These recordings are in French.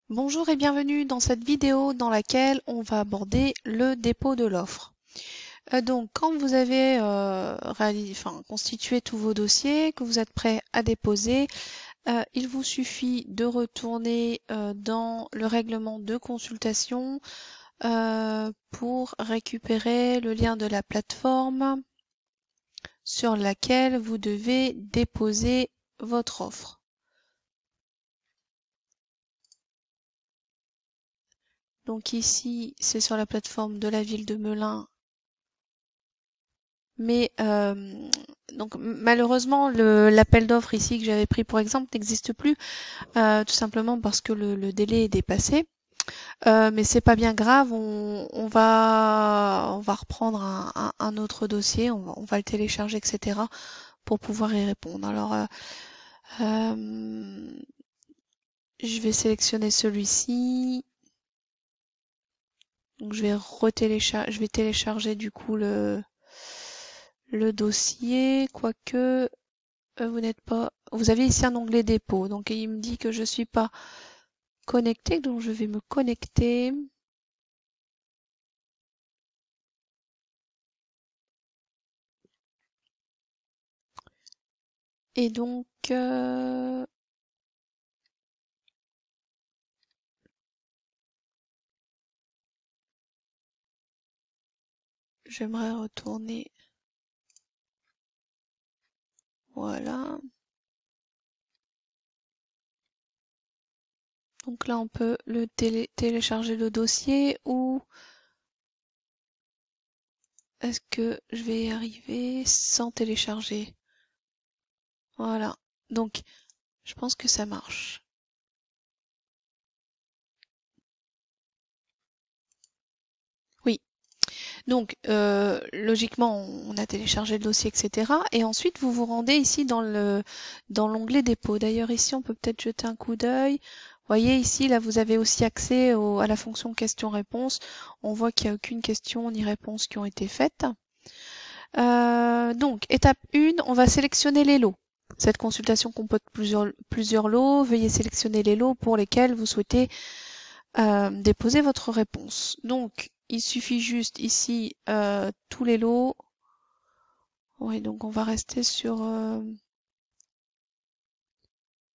Bonjour et bienvenue dans cette vidéo dans laquelle on va aborder le dépôt de l'offre. Donc quand vous avez constitué tous vos dossiers, que vous êtes prêt à déposer, il vous suffit de retourner dans le règlement de consultation pour récupérer le lien de la plateforme sur laquelle vous devez déposer votre offre. Donc ici, c'est sur la plateforme de la ville de Melun. Mais donc malheureusement, l'appel d'offres ici que j'avais pris pour exemple n'existe plus, tout simplement parce que le délai est dépassé. Mais c'est pas bien grave, on va reprendre un autre dossier, on va le télécharger, etc. pour pouvoir y répondre. Alors, euh, je vais sélectionner celui-ci. Donc je vais télécharger du coup le dossier, quoique vous n'êtes pas. Vous avez ici un onglet dépôt, donc il me dit que je suis pas connecté, donc je vais me connecter. Et donc j'aimerais retourner. Voilà. Donc là on peut le télécharger le dossier ou est-ce que je vais y arriver sans télécharger? Voilà. Donc je pense que ça marche. Oui. Donc, logiquement, on a téléchargé le dossier, etc. Et ensuite, vous vous rendez ici dans l'onglet dépôt. D'ailleurs, ici, on peut peut-être jeter un coup d'œil. Vous voyez ici, là, vous avez aussi accès à la fonction question-réponse. On voit qu'il n'y a aucune question ni réponse qui ont été faites. Donc, étape 1, on va sélectionner les lots. Cette consultation comporte plusieurs lots. Veuillez sélectionner les lots pour lesquels vous souhaitez déposer votre réponse. Donc, il suffit juste ici tous les lots. Oui, donc on va rester sur.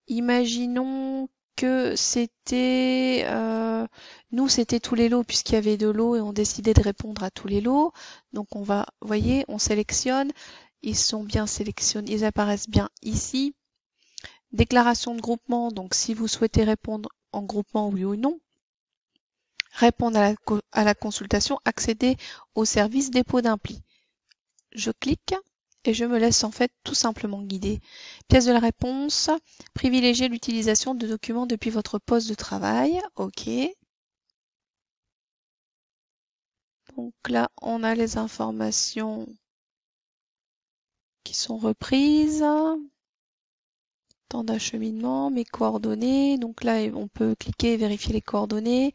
Imaginons que c'était. Nous, c'était tous les lots puisqu'il y avait 2 lots et on décidait de répondre à tous les lots. Donc on va, vous voyez, on sélectionne. Ils sont bien sélectionnés, ils apparaissent bien ici. Déclaration de groupement, donc si vous souhaitez répondre en groupement, oui ou non. Répondre à la consultation, accéder au service dépôt d'impli. Je clique et je me laisse en fait tout simplement guider. Pièce de la réponse, privilégiez l'utilisation de documents depuis votre poste de travail. OK. Donc là, on a les informations qui sont reprises. Temps d'acheminement, mes coordonnées. Donc là, on peut cliquer et vérifier les coordonnées.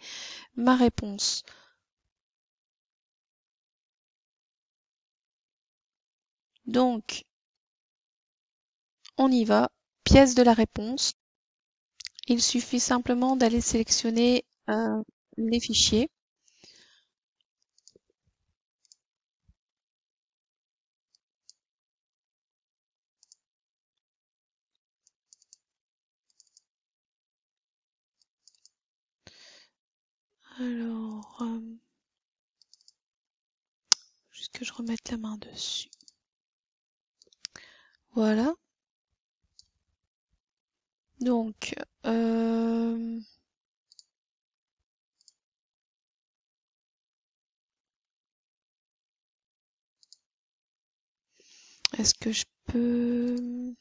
Ma réponse. Donc, on y va. Pièce de la réponse. Il suffit simplement d'aller sélectionner les fichiers. Alors, juste que je remette la main dessus. Voilà. Donc, est-ce que je peux...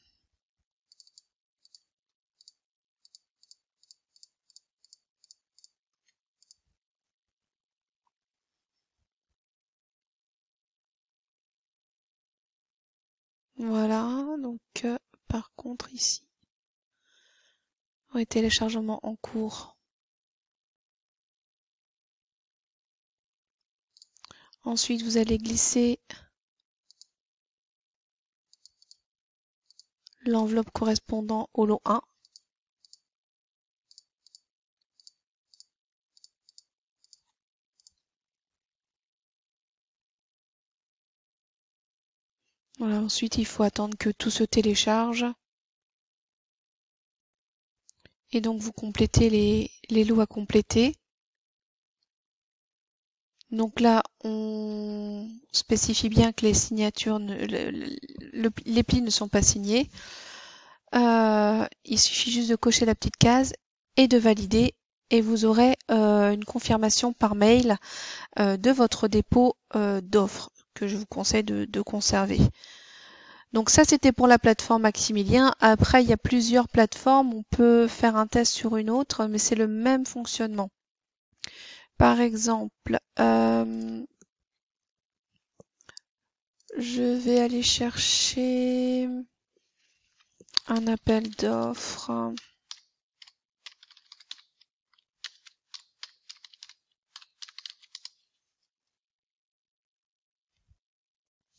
Voilà, donc par contre ici, oui, téléchargement en cours. Ensuite, vous allez glisser l'enveloppe correspondant au lot 1. Voilà, ensuite il faut attendre que tout se télécharge. Et donc vous complétez les lots à compléter. Donc là, on spécifie bien que les signatures, les plis ne sont pas signés. Il suffit juste de cocher la petite case et de valider et vous aurez une confirmation par mail de votre dépôt d'offres que je vous conseille de conserver. Donc ça, c'était pour la plateforme Maximilien. Après, il y a plusieurs plateformes. On peut faire un test sur une autre, mais c'est le même fonctionnement. Par exemple, je vais aller chercher un appel d'offres.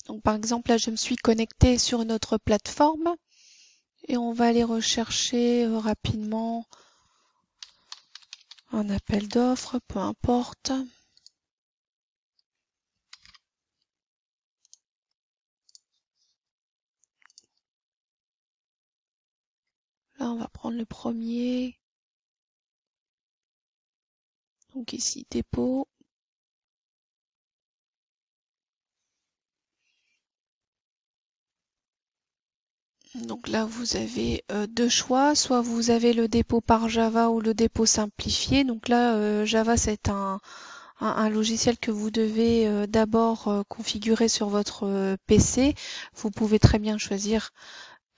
Donc par exemple, là, je me suis connectée sur une autre plateforme et on va aller rechercher rapidement un appel d'offres, peu importe. Là, on va prendre le premier. Donc ici, dépôt. Donc là, vous avez deux choix. Soit vous avez le dépôt par Java ou le dépôt simplifié. Donc là, Java, c'est un logiciel que vous devez d'abord configurer sur votre PC. Vous pouvez très bien choisir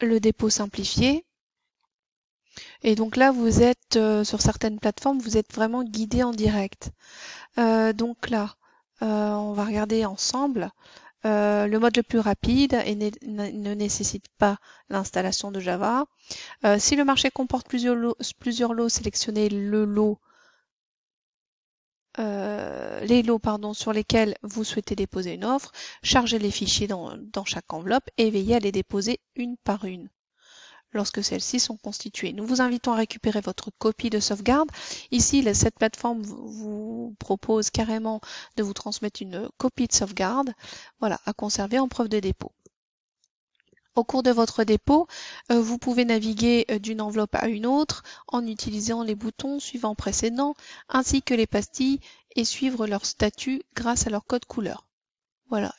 le dépôt simplifié. Et donc là, vous êtes sur certaines plateformes, vous êtes vraiment guidé en direct. Donc là, on va regarder ensemble. Le mode le plus rapide et ne nécessite pas l'installation de Java. Si le marché comporte plusieurs lots, sélectionnez les lots sur lesquels vous souhaitez déposer une offre, chargez les fichiers dans chaque enveloppe et veillez à les déposer une par une lorsque celles-ci sont constituées. Nous vous invitons à récupérer votre copie de sauvegarde. Ici, cette plateforme vous propose carrément de vous transmettre une copie de sauvegarde, voilà, à conserver en preuve de dépôt. Au cours de votre dépôt, vous pouvez naviguer d'une enveloppe à une autre en utilisant les boutons suivants précédents, ainsi que les pastilles et suivre leur statut grâce à leur code couleur. Voilà.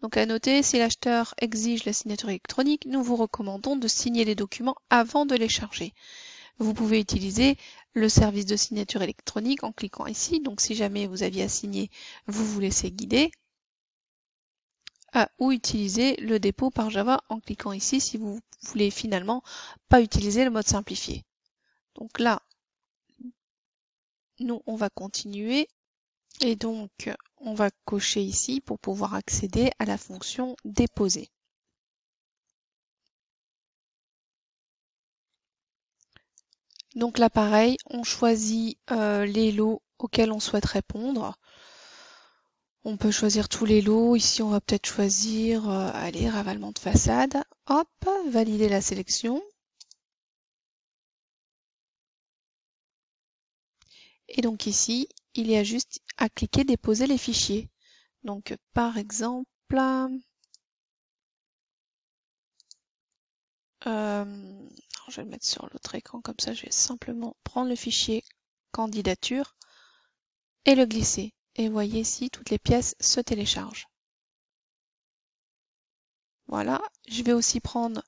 Donc à noter, si l'acheteur exige la signature électronique, nous vous recommandons de signer les documents avant de les charger. Vous pouvez utiliser le service de signature électronique en cliquant ici. Donc si jamais vous aviez à signer, vous vous laissez guider. Ou utiliser le dépôt par Java en cliquant ici si vous voulez finalement pas utiliser le mode simplifié. Donc là, nous on va continuer et donc on va cocher ici pour pouvoir accéder à la fonction déposer. Donc là pareil, on choisit les lots auxquels on souhaite répondre. On peut choisir tous les lots. Ici, on va peut-être choisir, allez, ravalement de façade. Hop, valider la sélection. Et donc ici, il y a juste à cliquer déposer les fichiers. Donc par exemple, je vais le mettre sur l'autre écran, comme ça je vais simplement prendre le fichier candidature et le glisser. Et voyez ici, toutes les pièces se téléchargent. Voilà, je vais aussi prendre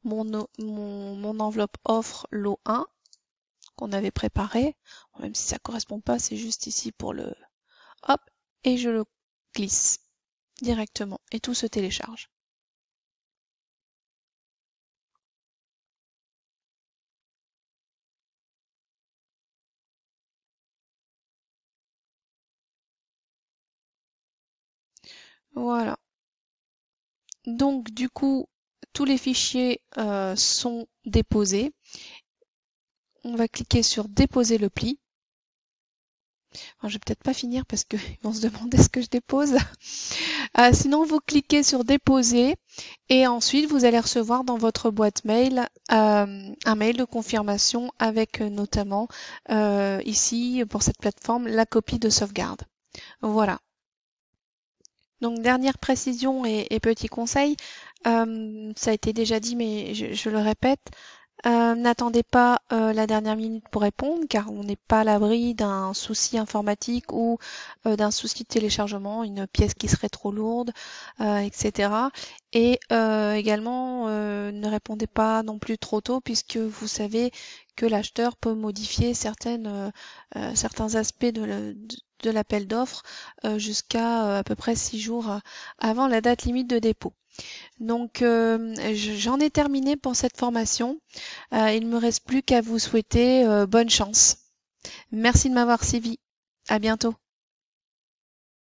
mon enveloppe offre lot 1 qu'on avait préparé. Même si ça correspond pas, c'est juste ici pour le hop, et je le glisse directement et tout se télécharge. Voilà. Donc du coup, tous les fichiers sont déposés. On va cliquer sur déposer le pli. Enfin, je vais peut-être pas finir parce qu'ils vont se demander ce que je dépose. Sinon, vous cliquez sur déposer et ensuite vous allez recevoir dans votre boîte mail un mail de confirmation avec notamment ici pour cette plateforme la copie de sauvegarde. Voilà. Donc dernière précision et petit conseil, ça a été déjà dit mais je le répète, n'attendez pas la dernière minute pour répondre car on n'est pas à l'abri d'un souci informatique ou d'un souci de téléchargement, une pièce qui serait trop lourde, etc. Et également, ne répondez pas non plus trop tôt puisque vous savez que l'acheteur peut modifier certains aspects de l'appel d'offres jusqu'à à peu près 6 jours avant la date limite de dépôt. Donc j'en ai terminé pour cette formation. Il ne me reste plus qu'à vous souhaiter bonne chance. Merci de m'avoir suivi. À bientôt.